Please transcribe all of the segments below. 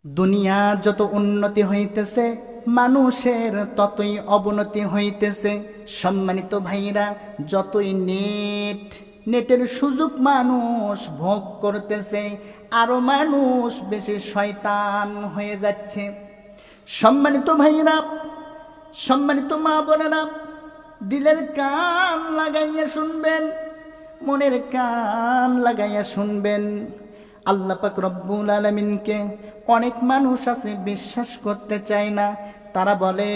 দুনিয়া যত উন্নতি হইতেছে মানুষের ততই অবনতি হইতেছে। সম্মানিত ভাইরা, যতই নেটের সুযোগ মানুষ ভোগ করতেছে, আরো মানুষ বেশি শয়তান হয়ে যাচ্ছে। সম্মানিত ভাইরা, সম্মানিত মা বোনেরা, দিলের কান লাগাইয়া শুনবেন, মনের কান লাগাইয়া শুনবেন। আল্লাহ পাক রব্বুল আলামিনকে অনেক মানুষ আছে বিশ্বাস করতে চায় না। তারা বলে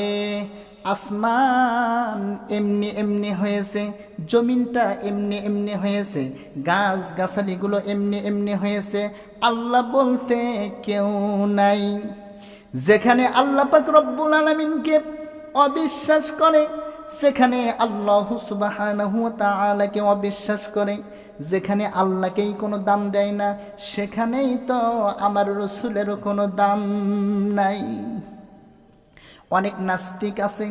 আসমান এমনি এমনি হয়েছে, জমিনটা এমনি এমনি হয়েছে, গাছ গাছালিগুলো এমনি এমনি হয়েছে, আল্লাহ বলতে কেউ নাই। যেখানে আল্লাহ পাক রব্বুল আলামিনকে অবিশ্বাস করে, সেখানে আল্লাহ সুবহানাহু ওয়া তাআলাকে অবিশ্বাস করে, যেখানে আল্লাহকেই কোনো দাম দেয় না, সেখানেই তো আমার রসুলেরও কোনো দাম নাই। অনেক নাস্তিক আছে,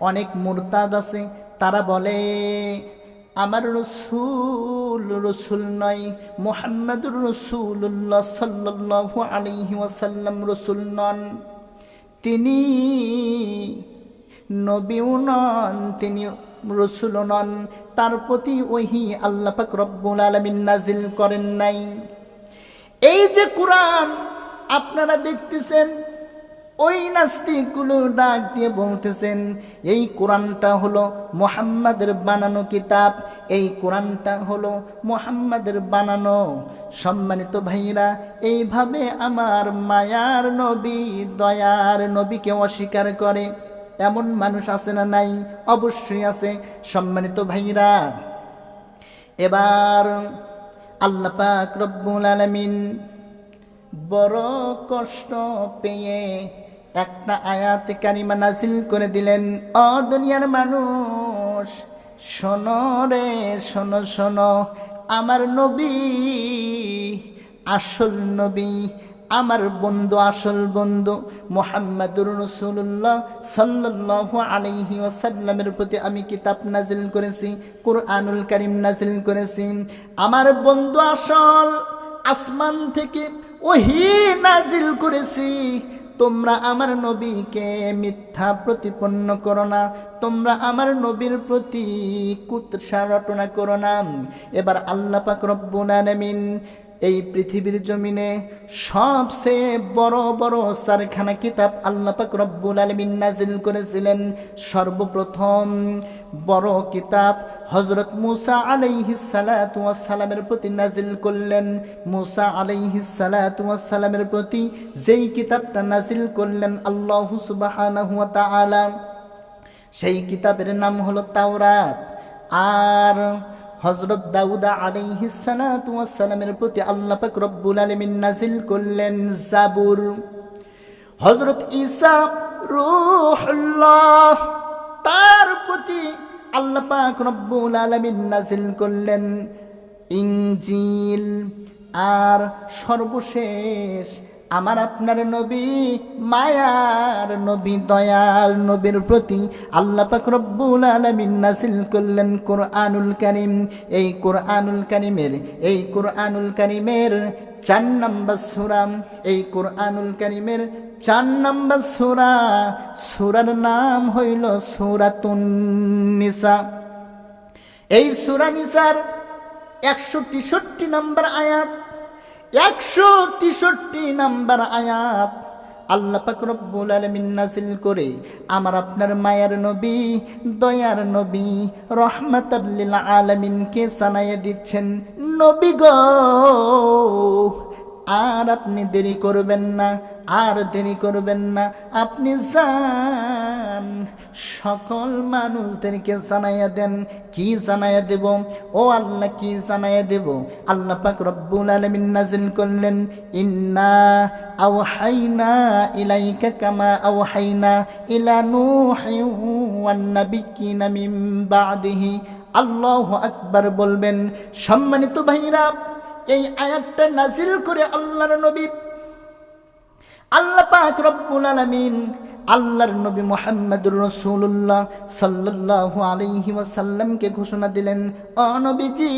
অনেক মুরতাদ আছে, তারা বলে আমার রসুল রসুল নয়, মুহাম্মাদুর রাসূলুল্লাহ সাল্লাল্লাহু আলাইহি ওয়াসাল্লাম রসুল নন, তিনি নবীও নন, তিনি রসুলও নন, তার প্রতি ওহী আল্লাহ পাক রব্বুল আলামিন নাজিল করেন নাই। এই যে কোরআন আপনারা দেখতেছেন, ওই নাস্তিকগুলো ডাক দিয়ে বলতেছেন এই কোরআনটা হলো মুহাম্মাদের বানানো কিতাব, এই কোরআনটা হলো মুহাম্মাদের বানানো। সম্মানিত ভাইরা, এইভাবে আমার মায়ার নবী, দয়ার নবীকে অস্বীকার করে এমন মানুষ আছে না নাই? অবশ্যই আছে। সম্মানিত ভাইরা, এবার আল্লাহ পাক রব্বুল আলামিন বড় কষ্ট পেয়ে একটা আয়াত কারিমা নাজিল করে দিলেন। ও দুনিয়ার মানুষ, শোনো রে, শোনো শোনো, আমার নবী আসল নবী, আমার বন্ধু আসল বন্ধু মুহাম্মাদুর রাসূলুল্লাহ সাল্লাল্লাহু আলাইহি ওয়াসাল্লামের প্রতি আমি কিতাব নাজিল করেছি, কুরআনুল কারীম নাজিল করেছি। আমার বন্ধু আসল, আসমান থেকে ওহী নাজিল করেছি। তোমরা আমার নবীকে মিথ্যা প্রতিপন্ন করো না, তোমরা আমার নবীর প্রতি কুৎসা রটনা করো না। এবার আল্লাহ পাক রব্বুল আলামিন এই পৃথিবীর জমিনে সবচেয়ে বড় বড় চারখানা কিতাব আল্লাহ পাক রব্বুল আলামিন নাজিল করেছিলেন। সর্বপ্রথম বড় কিতাব হযরত মূসা আলাইহিস সালাতু ওয়াস সালামের প্রতি নাজিল করলেন। মূসা আলাইহিস সালাতু ওয়াস সালামের প্রতি যেই কিতাবটা নাজিল করলেন আল্লাহ সুবহানাহু ওয়া তাআলা, সেই কিতাবের নাম হলো তাওরাত। আর হযরত দাউদ আলাইহিস সালাতু ওয়াস সালামের প্রতি আল্লাহ পাক রব্বুল আলামিন নাজিল করলেন জাবুর। হযরত ঈসা রূহুল্লাহ, তার প্রতি আল্লাহ পাক রব্বুল আলামিন নাজিল করলেন ইনজিল। আর সর্বশেষ আমার আপনার নবী, মায়ার নবী, দয়ার নবীর প্রতি আল্লাহ পাক রব্বুল আলামিন নাজিল করলেন কুরআনুল কারীম। এই কুরআনুল কারীমের 4 নম্বর সূরা, এই কুরআনুল কারীমের 4 নম্বর সূরা, সূরার নাম হইল সূরাতুন নিসা। এই সূরা নিসার 163 নম্বর আয়াত, 163 নম্বর আয়াত আল্লাহ পাক রব্বুল আলামিন নাজিল করে আমার আপনার মায়ার নবী, দয়ার নবী, রহমাতাল লিল আলামিনকে জানাইয়া দিচ্ছেন, নবী গো আর আপনি দেরি করবেন না, আর দেরি করবেন না, আপনি যান সকল মানুষদেরকে জানাইয়া দেন। কি জানাইয়া দেব ও আল্লাহ, কি জানাইয়া দেব? আল্লাহ পাক রব্বুল আলামিন নাজিল করলেন ইন্না আওহাইনা ইলাইকা কামা আওহাইনা ইলা নূহিন ওয়ান নাবিয়্যিনা মিন বা'দিহি। আল্লাহু আকবার বলবেন। সম্মানিত ভাইরা, এই আয়াতটা নাজিল করে আল্লাহর নবী, আল্লাহ পাক রব্বুল আলামিন আল্লাহর নবী মুহাম্মদুর রাসূলুল্লাহ সাল্লাল্লাহু আলাইহি ওয়াসাল্লামকে ঘোষণা দিলেন, ও নবীজি,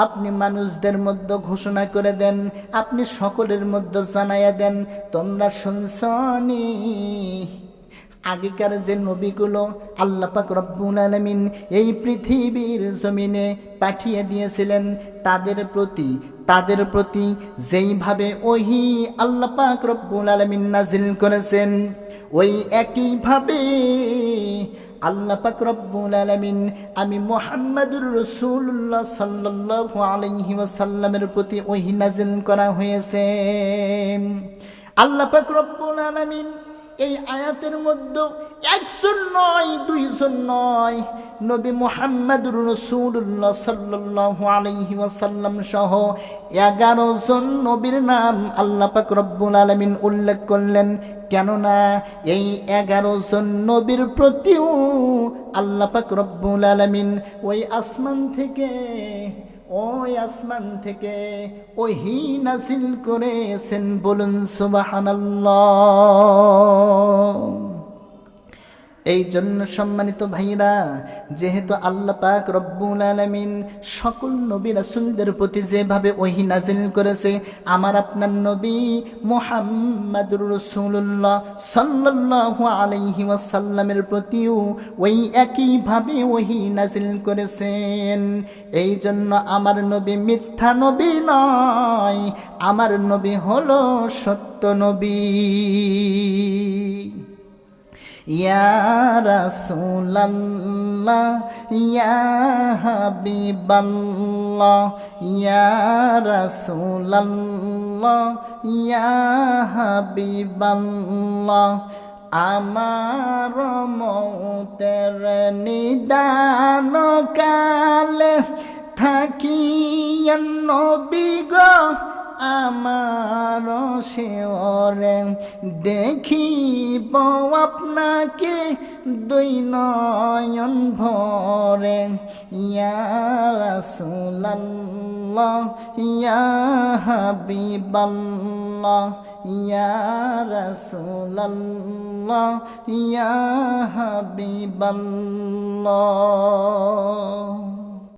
আপনি মানুষদের মধ্যে ঘোষণা করে দেন, আপনি সকলের মধ্যে জানাইয়া দেন, তোমরা শুনছনি আগেকার যে নবীগুলো আল্লাহ পাক রব্বুল আলামিন এই পৃথিবীর জমিনে পাঠিয়ে দিয়েছিলেন, তাদের প্রতি যেইভাবে ওহী আল্লাহ পাক রব্বুল আলামিন নাজিল করেছেন, ওই একইভাবে আল্লাহ পাক রব্বুল আলামিন আমি মুহাম্মদুর রাসূলুল্লাহ সাল্লাল্লাহু আলাইহি ওয়াসাল্লামের প্রতি ওহী নাজিল করা হয়েছে। আল্লাহ পাক রব্বুল আলামিন এই আয়াতের মধ্যে একজন নয়, দুইজন নয়, নবী মুহাম্মদুর রাসূলুল্লাহ সাল্লাল্লাহু আলাইহি ওয়াসাল্লাম সহ 11 জন নবীর নাম আল্লাহ পাক রব্বুল আলামিন উল্লেখ করলেন। কেননা এই 11 জন নবীর প্রতিও আল্লাহ পাক রব্বুল আলামিন ওই আসমান থেকে ওহী নাযিল করেছেন। বলুন সুবহানাল্লাহ। এই জন্য সম্মানিত ভাইরা, যেহেতু আল্লাহ পাক রব্বুল আলামিন সকল নবী রাসূলদের প্রতি যেভাবে ওহী নাযিল করেছে, আমার আপনার নবী মুহাম্মদুর রাসূলুল্লাহ সাল্লাল্লাহু আলাইহি ওয়াসাল্লামের প্রতিও ওই একইভাবে ওহী নাযিল করেছেন। এই জন্য আমার নবী মিথ্যা নবী নয়, আমার নবী হলো সত্য নবী। ইয়া রাসূলাল্লাহ, ইয়া হাবিবাল্লাহ, ইয়া রাসূলাল্লাহ, ইয়া হাবিবাল্লাহ, আমার মৌতের নিদান কালে থাকিয়া নবী গো আমার শিওরে দেখিব আপনাকে দুই নয়ন ভরে। ইয়া রাসূলাল্লাহ, ইয়া হাবিবাল্লাহ, ইয়া রাসূলাল্লাহ, ইয়া হাবিবাল্লাহ।